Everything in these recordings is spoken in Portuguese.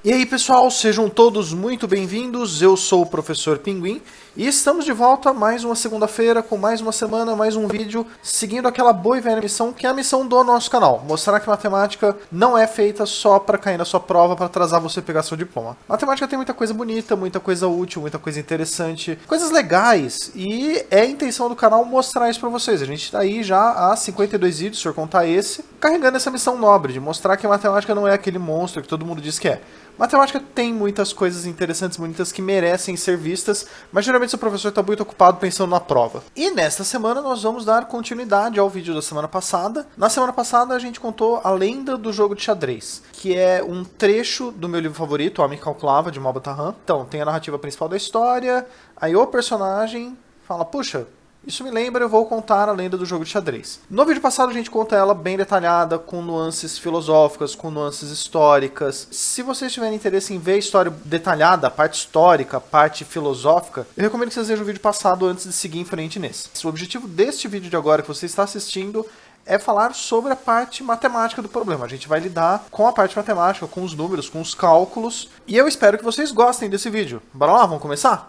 E aí pessoal, sejam todos muito bem-vindos, eu sou o Professor Pinguim e estamos de volta mais uma segunda-feira com mais uma semana, mais um vídeo, seguindo aquela boa e velha missão que é a missão do nosso canal, mostrar que matemática não é feita só para cair na sua prova, para atrasar você pegar seu diploma. Matemática tem muita coisa bonita, muita coisa útil, muita coisa interessante, coisas legais e é a intenção do canal mostrar isso para vocês. A gente está aí já há 52 vídeos, se eu contar esse, carregando essa missão nobre de mostrar que a matemática não é aquele monstro que todo mundo diz que é. Matemática tem muitas coisas interessantes, bonitas, que merecem ser vistas, mas geralmente o professor está muito ocupado pensando na prova. E nesta semana nós vamos dar continuidade ao vídeo da semana passada. Na semana passada a gente contou a lenda do jogo de xadrez, que é um trecho do meu livro favorito, O Homem que Calculava, de Malba Tahan. Então, tem a narrativa principal da história, aí o personagem fala, puxa, isso me lembra, eu vou contar a lenda do jogo de xadrez. No vídeo passado a gente conta ela bem detalhada, com nuances filosóficas, com nuances históricas. Se vocês tiverem interesse em ver a história detalhada, a parte histórica, a parte filosófica, eu recomendo que vocês vejam o vídeo passado antes de seguir em frente nesse. O objetivo deste vídeo de agora que você está assistindo é falar sobre a parte matemática do problema. A gente vai lidar com a parte matemática, com os números, com os cálculos, e eu espero que vocês gostem desse vídeo. Bora lá, vamos começar?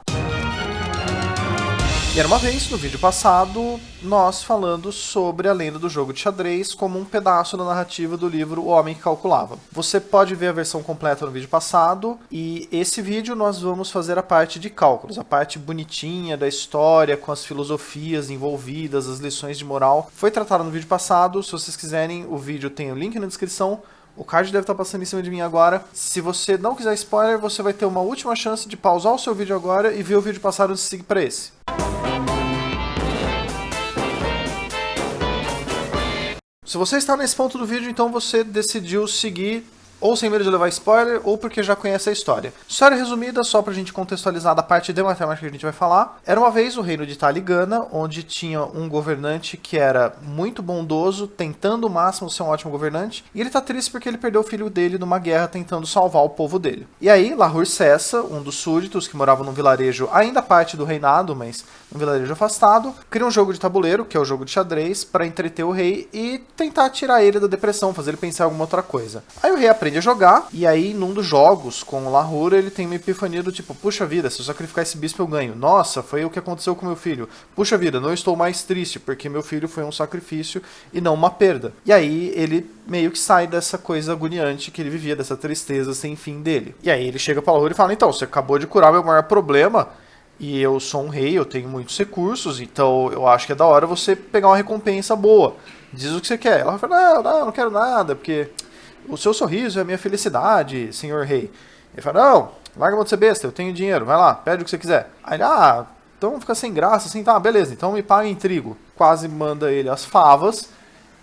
E era uma vez, no vídeo passado, nós falando sobre a lenda do jogo de xadrez como um pedaço da narrativa do livro O Homem que Calculava. Você pode ver a versão completa no vídeo passado, e esse vídeo nós vamos fazer a parte de cálculos, a parte bonitinha da história, com as filosofias envolvidas, as lições de moral. Foi tratado no vídeo passado, se vocês quiserem, o vídeo tem o link na descrição. O card deve estar passando em cima de mim agora. Se você não quiser spoiler, você vai ter uma última chance de pausar o seu vídeo agora e ver o vídeo passado antes de seguir para esse. Se você está nesse ponto do vídeo, então você decidiu seguir ou sem medo de levar spoiler, ou porque já conhece a história. História resumida, só pra gente contextualizar da parte de matemática que a gente vai falar. Era uma vez o reino de Taligana, onde tinha um governante que era muito bondoso, tentando o máximo ser um ótimo governante, e ele tá triste porque ele perdeu o filho dele numa guerra tentando salvar o povo dele. E aí, Lahur Sessa, um dos súditos que morava num vilarejo, ainda parte do reinado, mas um vilarejo afastado, cria um jogo de tabuleiro, que é o jogo de xadrez, para entreter o rei e tentar tirar ele da depressão, fazer ele pensar em alguma outra coisa. Aí o rei aprende a jogar, e aí num dos jogos com o Lahur ele tem uma epifania do tipo, puxa vida, se eu sacrificar esse bispo eu ganho. Nossa, foi o que aconteceu com meu filho. Puxa vida, não estou mais triste, porque meu filho foi um sacrifício e não uma perda. E aí ele meio que sai dessa coisa agoniante que ele vivia, dessa tristeza sem fim dele. E aí ele chega para Lahur e fala, então, você acabou de curar meu maior problema, e eu sou um rei, eu tenho muitos recursos, então eu acho que é da hora você pegar uma recompensa boa. Diz o que você quer. Ela fala, não quero nada, porque o seu sorriso é a minha felicidade, senhor rei. Ele fala, não, larga a mão de ser besta, eu tenho dinheiro, vai lá, pede o que você quiser. Aí ele, então fica sem graça, assim, tá, beleza, então me paga em trigo. Quase manda ele as favas,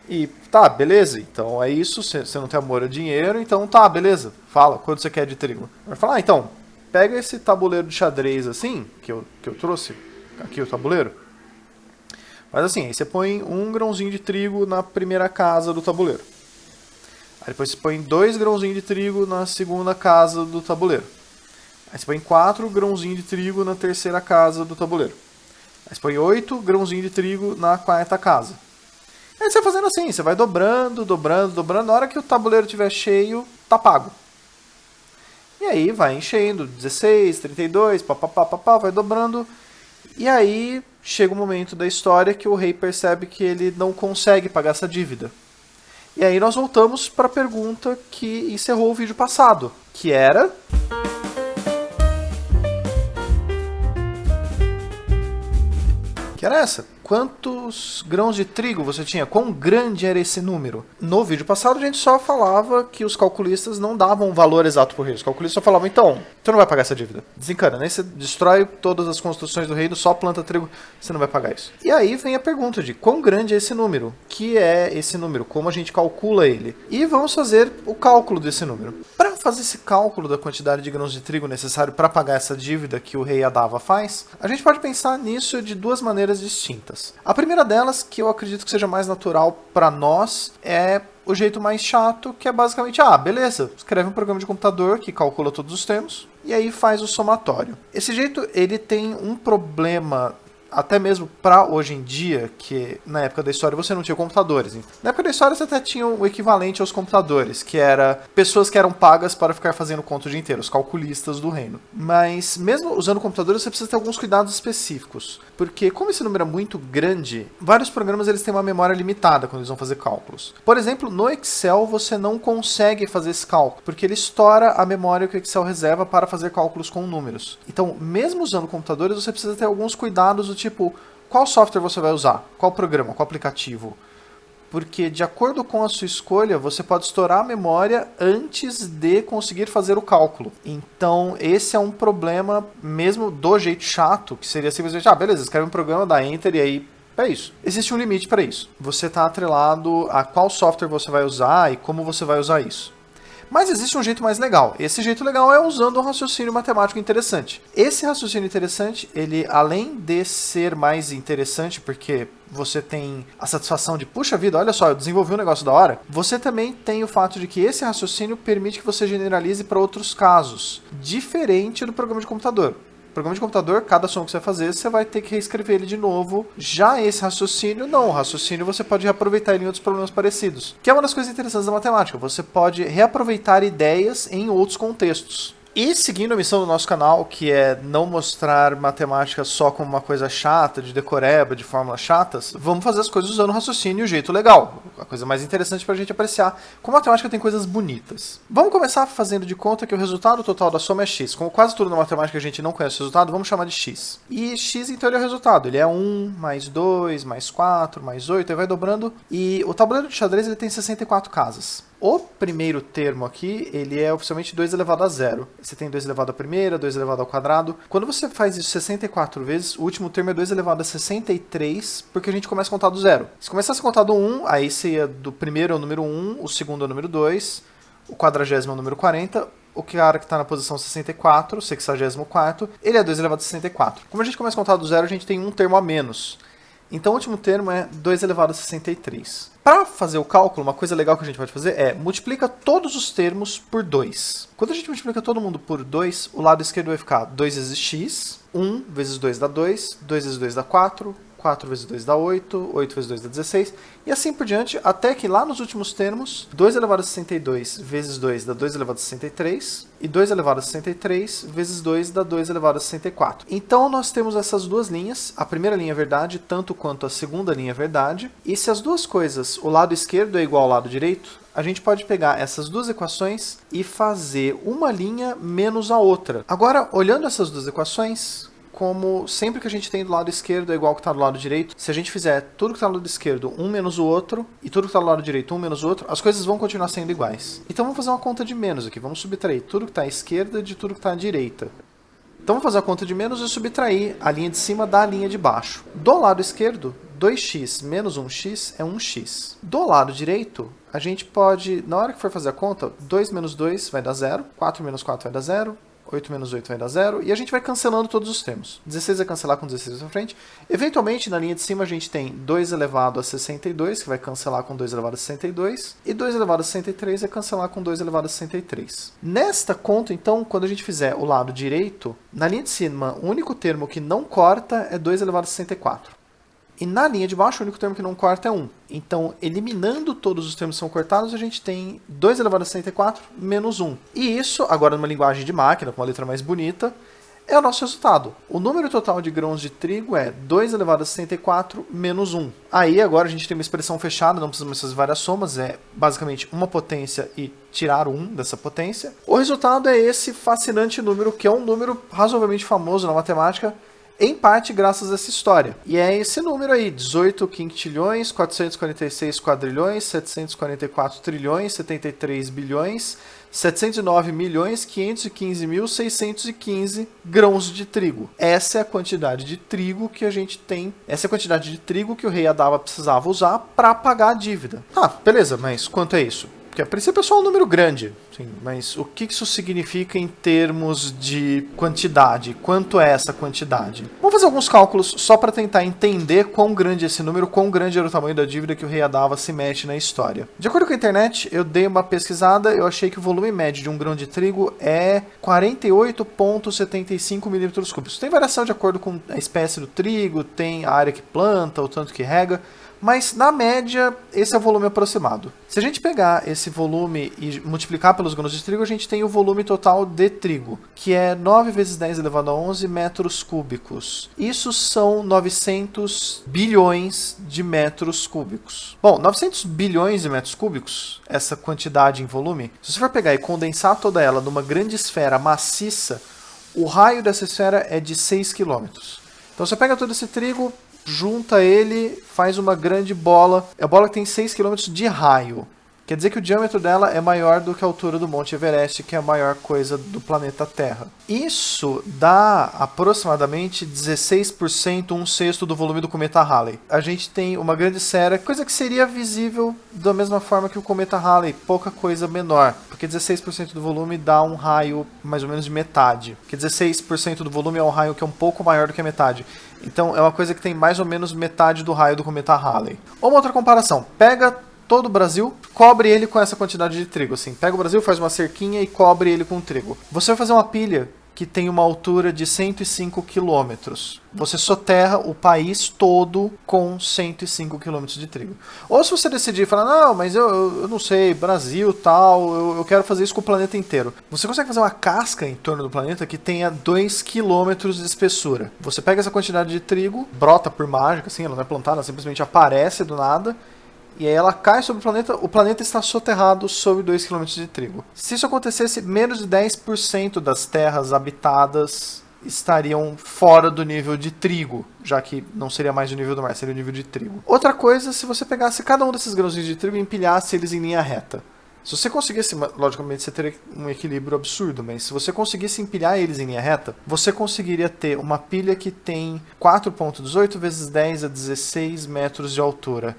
e tá, beleza, então é isso, você não tem amor a dinheiro, então tá, beleza, fala, quanto você quer de trigo? Ele fala, então, pega esse tabuleiro de xadrez assim, que eu trouxe, aqui o tabuleiro, mas assim, aí você põe um grãozinho de trigo na primeira casa do tabuleiro. Aí depois você põe 2 grãozinhos de trigo na segunda casa do tabuleiro. Aí você põe 4 grãozinhos de trigo na terceira casa do tabuleiro. Aí você põe 8 grãozinhos de trigo na quarta casa. Aí você vai fazendo assim, você vai dobrando, dobrando, dobrando. Na hora que o tabuleiro estiver cheio, tá pago. E aí vai enchendo, 16, 32, papapá, vai dobrando. E aí chega um momento da história que o rei percebe que ele não consegue pagar essa dívida. E aí nós voltamos para a pergunta que encerrou o vídeo passado, que era... Que era essa? Quantos grãos de trigo você tinha? Quão grande era esse número? No vídeo passado a gente só falava que os calculistas não davam um valor exato por rei. Os calculistas só falavam, então, você não vai pagar essa dívida. Desencana, né? Você destrói todas as construções do reino, só planta trigo, você não vai pagar isso. E aí vem a pergunta de quão grande é esse número? Que é esse número? Como a gente calcula ele? E vamos fazer o cálculo desse número. Para fazer esse cálculo da quantidade de grãos de trigo necessário para pagar essa dívida que o rei Adava faz, a gente pode pensar nisso de duas maneiras distintas. A primeira delas, que eu acredito que seja mais natural para nós, é o jeito mais chato, que é basicamente, beleza, escreve um programa de computador que calcula todos os termos, e aí faz o somatório. Esse jeito, ele tem um problema até mesmo para hoje em dia, que na época da história você não tinha computadores. Na época da história você até tinha o equivalente aos computadores, que era pessoas que eram pagas para ficar fazendo conta o dia inteiro, os calculistas do reino. Mas mesmo usando computadores você precisa ter alguns cuidados específicos, porque como esse número é muito grande, vários programas eles têm uma memória limitada quando eles vão fazer cálculos. Por exemplo, no Excel você não consegue fazer esse cálculo, porque ele estoura a memória que o Excel reserva para fazer cálculos com números. Então, mesmo usando computadores, você precisa ter alguns cuidados do tipo, qual software você vai usar? Qual programa? Qual aplicativo? Porque, de acordo com a sua escolha, você pode estourar a memória antes de conseguir fazer o cálculo. Então, esse é um problema, mesmo do jeito chato, que seria simplesmente, beleza, escreve um programa, dá Enter e aí é isso. Existe um limite para isso. Você está atrelado a qual software você vai usar e como você vai usar isso. Mas existe um jeito mais legal. Esse jeito legal é usando um raciocínio matemático interessante. Esse raciocínio interessante, ele além de ser mais interessante, porque você tem a satisfação de, puxa vida, olha só, eu desenvolvi um negócio da hora, você também tem o fato de que esse raciocínio permite que você generalize para outros casos, diferente do programa de computador. Programa de computador, cada som que você vai fazer, você vai ter que reescrever ele de novo. Já esse raciocínio, não. O raciocínio você pode reaproveitar ele em outros problemas parecidos. Que é uma das coisas interessantes da matemática. Você pode reaproveitar ideias em outros contextos. E seguindo a missão do nosso canal, que é não mostrar matemática só como uma coisa chata, de decoreba, de fórmulas chatas, vamos fazer as coisas usando o raciocínio e o jeito legal. A coisa mais interessante pra gente apreciar como a matemática tem coisas bonitas. Vamos começar fazendo de conta que o resultado total da soma é x. Como quase tudo na matemática a gente não conhece o resultado, vamos chamar de x. E x, então, ele é o resultado. Ele é 1, mais 2, mais 4, mais 8, aí vai dobrando. E o tabuleiro de xadrez ele tem 64 casas. O primeiro termo aqui, ele é oficialmente 2 elevado a 0. Você tem 2 elevado à primeira, 2 elevado ao quadrado. Quando você faz isso 64 vezes, o último termo é 2 elevado a 63, porque a gente começa a contar do 0. Se começasse a contar do 1, aí você ia do primeiro é o número 1, o segundo é o número 2, o 40º é o número 40, o cara que está na posição 64, o 64º, ele é 2 elevado a 64. Como a gente começa a contar do 0, a gente tem um termo a menos. Então o último termo é 2 elevado a 63. Para fazer o cálculo, uma coisa legal que a gente pode fazer é multiplica todos os termos por 2. Quando a gente multiplica todo mundo por 2, o lado esquerdo vai ficar 2 vezes x, 1 vezes 2 dá 2, 2 vezes 2 dá 4, 4 vezes 2 dá 8, 8 vezes 2 dá 16, e assim por diante, até que lá nos últimos termos, 2 elevado a 62 vezes 2 dá 2 elevado a 63, e 2 elevado a 63 vezes 2 dá 2 elevado a 64. Então nós temos essas duas linhas, a primeira linha é verdade, tanto quanto a segunda linha é verdade, e se as duas coisas, o lado esquerdo é igual ao lado direito, a gente pode pegar essas duas equações e fazer uma linha menos a outra. Agora, olhando essas duas equações, como sempre que a gente tem do lado esquerdo é igual ao que está do lado direito, se a gente fizer tudo que está do lado esquerdo um menos o outro, e tudo que está do lado direito um menos o outro, as coisas vão continuar sendo iguais. Então vamos fazer uma conta de menos aqui, vamos subtrair tudo que está à esquerda de tudo que está à direita. Então vamos fazer a conta de menos e subtrair a linha de cima da linha de baixo. Do lado esquerdo, 2x menos 1x é 1x. Do lado direito, a gente pode, na hora que for fazer a conta, 2 menos 2 vai dar 0, 4 menos 4 vai dar 0, 8 menos 8 vai dar 0, e a gente vai cancelando todos os termos. 16 vai cancelar com 16 na frente. Eventualmente, na linha de cima, a gente tem 2 elevado a 62, que vai cancelar com 2 elevado a 62, e 2 elevado a 63 vai cancelar com 2 elevado a 63. Nesta conta, então, quando a gente fizer o lado direito, na linha de cima, o único termo que não corta é 2 elevado a 64. E na linha de baixo, o único termo que não corta é 1. Então, eliminando todos os termos que são cortados, a gente tem 2 elevado a 64 menos 1. E isso, agora numa linguagem de máquina, com uma letra mais bonita, é o nosso resultado. O número total de grãos de trigo é 2 elevado a 64 menos 1. Aí, agora a gente tem uma expressão fechada, não precisamos fazer várias somas, é basicamente uma potência e tirar 1 dessa potência. O resultado é esse fascinante número, que é um número razoavelmente famoso na matemática, em parte graças a essa história. E é esse número aí, 18 quintilhões, 446 quadrilhões, 744 trilhões, 73 bilhões, 709 milhões, 515.615 grãos de trigo. Essa é a quantidade de trigo que a gente tem, essa é a quantidade de trigo que o rei Adava precisava usar para pagar a dívida. Ah, beleza, mas quanto é isso? Porque a princípio é só um número grande, sim, mas o que isso significa em termos de quantidade? Quanto é essa quantidade? Bom, Vamos fazer alguns cálculos só para tentar entender quão grande é esse número, quão grande era o tamanho da dívida que o rei Adava se mete na história. De acordo com a internet, eu dei uma pesquisada, eu achei que o volume médio de um grão de trigo é 48,75 milímetros cúbicos. Tem variação de acordo com a espécie do trigo, tem a área que planta, o tanto que rega, mas na média esse é o volume aproximado. Se a gente pegar esse volume e multiplicar pelos grãos de trigo, a gente tem o volume total de trigo, que é 9 vezes 10 elevado a 11 metros cúbicos. Isso são 900 bilhões de metros cúbicos. Bom, 900 bilhões de metros cúbicos, essa quantidade em volume, se você for pegar e condensar toda ela numa grande esfera maciça, o raio dessa esfera é de 6 km. Então você pega todo esse trigo, junta ele, faz uma grande bola. É a bola que tem 6 km de raio. Quer dizer que o diâmetro dela é maior do que a altura do Monte Everest, que é a maior coisa do planeta Terra. Isso dá aproximadamente 16%, um sexto do volume do cometa Halley. A gente tem uma grande esfera, coisa que seria visível da mesma forma que o cometa Halley, pouca coisa menor. Porque 16% do volume dá um raio mais ou menos de metade. Porque 16% do volume é um raio que é um pouco maior do que a metade. Então é uma coisa que tem mais ou menos metade do raio do cometa Halley. Uma outra comparação, pega todo o Brasil, cobre ele com essa quantidade de trigo. Assim, pega o Brasil, faz uma cerquinha e cobre ele com trigo. Você vai fazer uma pilha que tem uma altura de 105 quilômetros. Você soterra o país todo com 105 quilômetros de trigo. Ou se você decidir falar, não, mas eu não sei, Brasil, tal, eu quero fazer isso com o planeta inteiro. Você consegue fazer uma casca em torno do planeta que tenha 2 quilômetros de espessura. Você pega essa quantidade de trigo, brota por mágica, assim, ela não é plantada, ela simplesmente aparece do nada, e aí ela cai sobre o planeta está soterrado sob 2 km de trigo. Se isso acontecesse, menos de 10% das terras habitadas estariam fora do nível de trigo, já que não seria mais o nível do mar, seria o nível de trigo. Outra coisa, se você pegasse cada um desses grãozinhos de trigo e empilhasse eles em linha reta. Se você conseguisse, logicamente você teria um equilíbrio absurdo, mas se você conseguisse empilhar eles em linha reta, você conseguiria ter uma pilha que tem 4,18 vezes 10 a 16 metros de altura.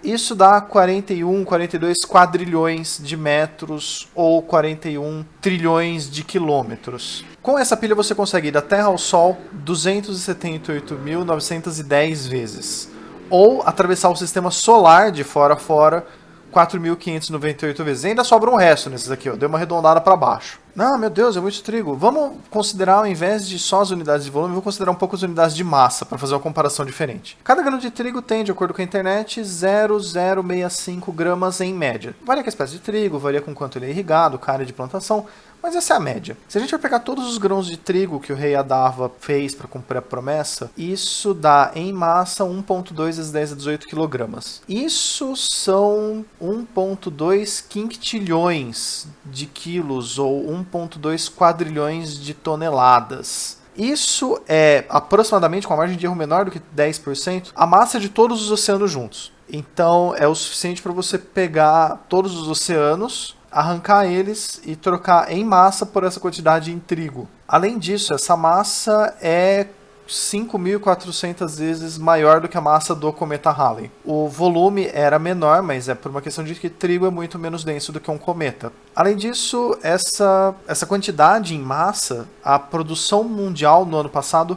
Isso dá 41, 42 quadrilhões de metros ou 41 trilhões de quilômetros. Com essa pilha você consegue ir da Terra ao Sol 278.910 vezes. Ou atravessar o sistema solar de fora a fora 4.598 vezes. E ainda sobra um resto nesses aqui, ó. Deu uma arredondada para baixo. Não, meu Deus, é muito trigo. Vamos considerar, ao invés de só as unidades de volume, vou considerar um pouco as unidades de massa, para fazer uma comparação diferente. Cada grão de trigo tem, de acordo com a internet, 0,065 gramas em média. Varia com a espécie de trigo, varia com quanto ele é irrigado, com a área de plantação, mas essa é a média. Se a gente for pegar todos os grãos de trigo que o rei Adava fez para cumprir a promessa, isso dá, em massa, 1,2 vezes 10 a 18 kg. Isso são 1,2 quintilhões de quilos, ou 1,2 quadrilhões de toneladas. Isso é aproximadamente, com a margem de erro menor do que 10%, a massa de todos os oceanos juntos. Então é o suficiente para você pegar todos os oceanos, arrancar eles e trocar em massa por essa quantidade em trigo. Além disso, essa massa é 5.400 vezes maior do que a massa do cometa Halley. O volume era menor, mas é por uma questão de que trigo é muito menos denso do que um cometa. Além disso, essa quantidade em massa, a produção mundial no ano passado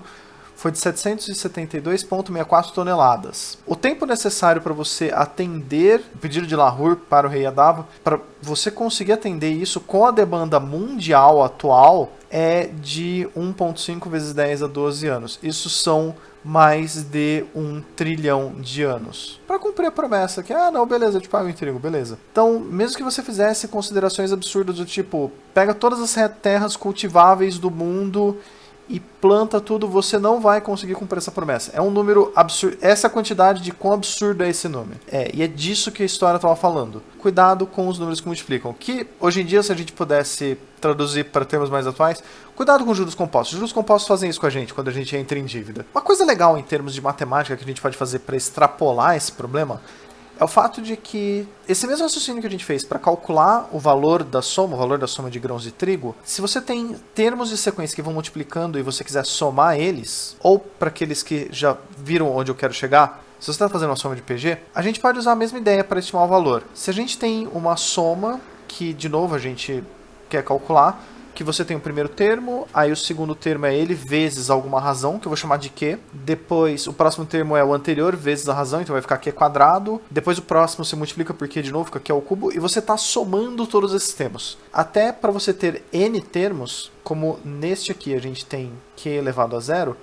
foi de 772,64 toneladas. O tempo necessário para você atender o pedido de Lahore para o rei Adava, para você conseguir atender isso com a demanda mundial atual, é de 1,5 vezes 10 a 12 anos. Isso são mais de 1 trilhão de anos. Para cumprir a promessa que, não, beleza, eu te pago em trigo, beleza. Então, mesmo que você fizesse considerações absurdas do tipo, pega todas as terras cultiváveis do mundo e planta tudo, você não vai conseguir cumprir essa promessa. É um número absurdo. Essa quantidade de quão absurdo é esse número. E é disso que a história estava falando. Cuidado com os números que multiplicam. Que, hoje em dia, se a gente pudesse traduzir para termos mais atuais, cuidado com juros compostos. Juros compostos fazem isso com a gente quando a gente entra em dívida. Uma coisa legal em termos de matemática que a gente pode fazer para extrapolar esse problema é o fato de que esse mesmo raciocínio que a gente fez para calcular o valor da soma de grãos de trigo, se você tem termos de sequência que vão multiplicando e você quiser somar eles, ou para aqueles que já viram onde eu quero chegar, se você está fazendo uma soma de PG, a gente pode usar a mesma ideia para estimar o valor. Se a gente tem uma soma que, de novo, a gente quer calcular, que você tem o primeiro termo, aí o segundo termo é ele vezes alguma razão, que eu vou chamar de Q. Depois, o próximo termo é o anterior vezes a razão, então vai ficar Q quadrado. Depois o próximo você multiplica por Q de novo, fica Q ao cubo, e você está somando todos esses termos. Até para você ter N termos, como neste aqui a gente tem Q elevado a zero,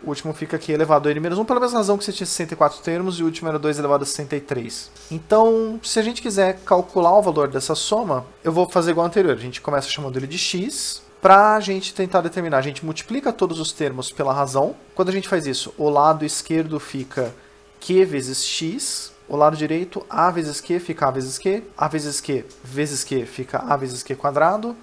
o último fica aqui elevado a n menos 1, pela mesma razão que você tinha 64 termos e o último era 2 elevado a 63. Então, se a gente quiser calcular o valor dessa soma, eu vou fazer igual ao anterior. A gente começa chamando ele de x. Para a gente tentar determinar, a gente multiplica todos os termos pela razão. Quando a gente faz isso, o lado esquerdo fica q vezes x. O lado direito, a vezes q fica a vezes q vezes q fica a vezes q quadrado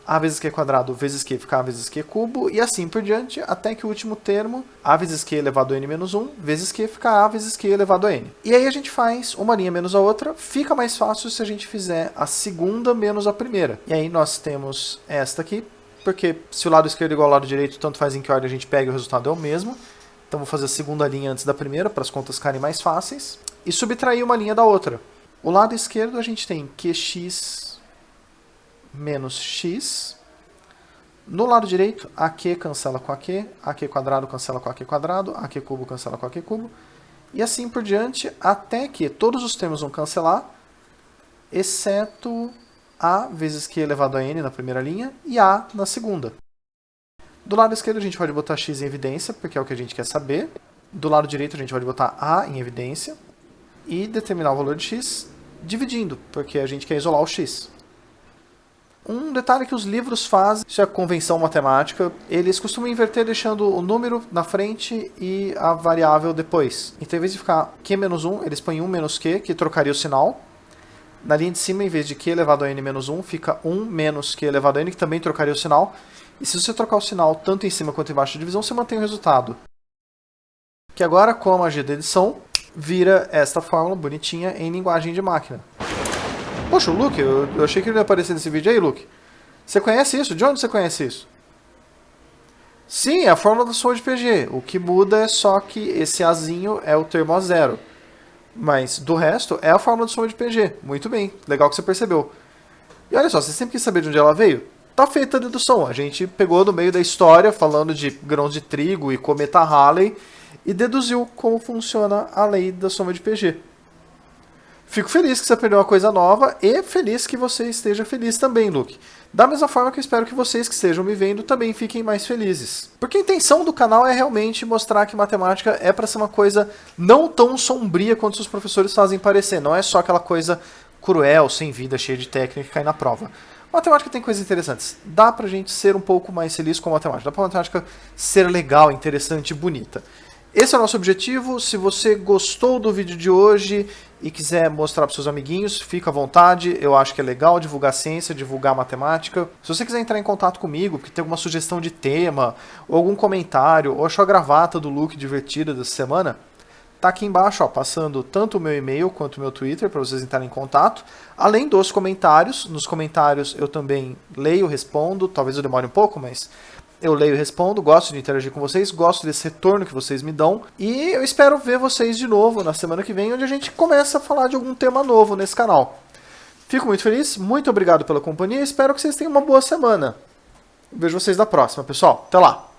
vezes q fica a vezes q cubo, e assim por diante, até que o último termo, a vezes q elevado a n menos 1, vezes q fica a vezes q elevado a n. E aí a gente faz uma linha menos a outra, fica mais fácil se a gente fizer a segunda menos a primeira. E aí nós temos esta aqui, porque se o lado esquerdo é igual ao lado direito, tanto faz em que ordem a gente pega, o resultado é o mesmo. Então vou fazer a segunda linha antes da primeira, para as contas ficarem mais fáceis. E subtrair uma linha da outra. O lado esquerdo a gente tem qx menos x. No lado direito, AQ cancela com AQ quadrado cancela com AQ quadrado, AQ cubo cancela com AQ cubo. E assim por diante, até que todos os termos vão cancelar, exceto A vezes Q elevado a N na primeira linha e A na segunda. Do lado esquerdo a gente pode botar x em evidência, porque é o que a gente quer saber. Do lado direito a gente pode botar A em evidência. E determinar o valor de x dividindo, porque a gente quer isolar o x. Um detalhe que os livros fazem, isso é a convenção matemática, eles costumam inverter deixando o número na frente e a variável depois. Então, em vez de ficar q menos 1, eles põem 1 menos q, que trocaria o sinal. Na linha de cima, em vez de q elevado a n menos 1, fica 1 menos q elevado a n, que também trocaria o sinal. E se você trocar o sinal tanto em cima quanto embaixo da divisão, você mantém o resultado. Que agora, com a magia da edição, vira esta fórmula bonitinha em linguagem de máquina. Poxa, o Luke, eu achei que ele ia aparecer nesse vídeo aí, Luke. Você conhece isso? De onde você conhece isso? Sim, é a fórmula da soma de PG. O que muda é só que esse Azinho é o termo a zero. Mas, do resto, é a fórmula da soma de PG. Muito bem, legal que você percebeu. E olha só, você sempre quis saber de onde ela veio? Tá feita a dedução. A gente pegou no meio da história, falando de grãos de trigo e cometa Halley, e deduziu como funciona a lei da soma de PG. Fico feliz que você aprendeu uma coisa nova e feliz que você esteja feliz também, Luke. Da mesma forma que eu espero que vocês que estejam me vendo também fiquem mais felizes. Porque a intenção do canal é realmente mostrar que matemática é para ser uma coisa não tão sombria quanto os professores fazem parecer. Não é só aquela coisa cruel, sem vida, cheia de técnica que cai na prova. Matemática tem coisas interessantes. Dá pra gente ser um pouco mais feliz com a matemática. Dá pra matemática ser legal, interessante e bonita. Esse é o nosso objetivo. Se você gostou do vídeo de hoje e quiser mostrar para seus amiguinhos, fica à vontade. Eu acho que é legal divulgar ciência, divulgar matemática. Se você quiser entrar em contato comigo, porque tem alguma sugestão de tema, ou algum comentário, ou achou a gravata do Luke divertida dessa semana, tá aqui embaixo, ó, passando tanto o meu e-mail quanto o meu Twitter para vocês entrarem em contato. Além dos comentários, nos comentários eu também leio, respondo, talvez eu demore um pouco, mas eu leio e respondo, gosto de interagir com vocês, gosto desse retorno que vocês me dão. E eu espero ver vocês de novo na semana que vem, onde a gente começa a falar de algum tema novo nesse canal. Fico muito feliz, muito obrigado pela companhia e espero que vocês tenham uma boa semana. Vejo vocês na próxima, pessoal. Até lá!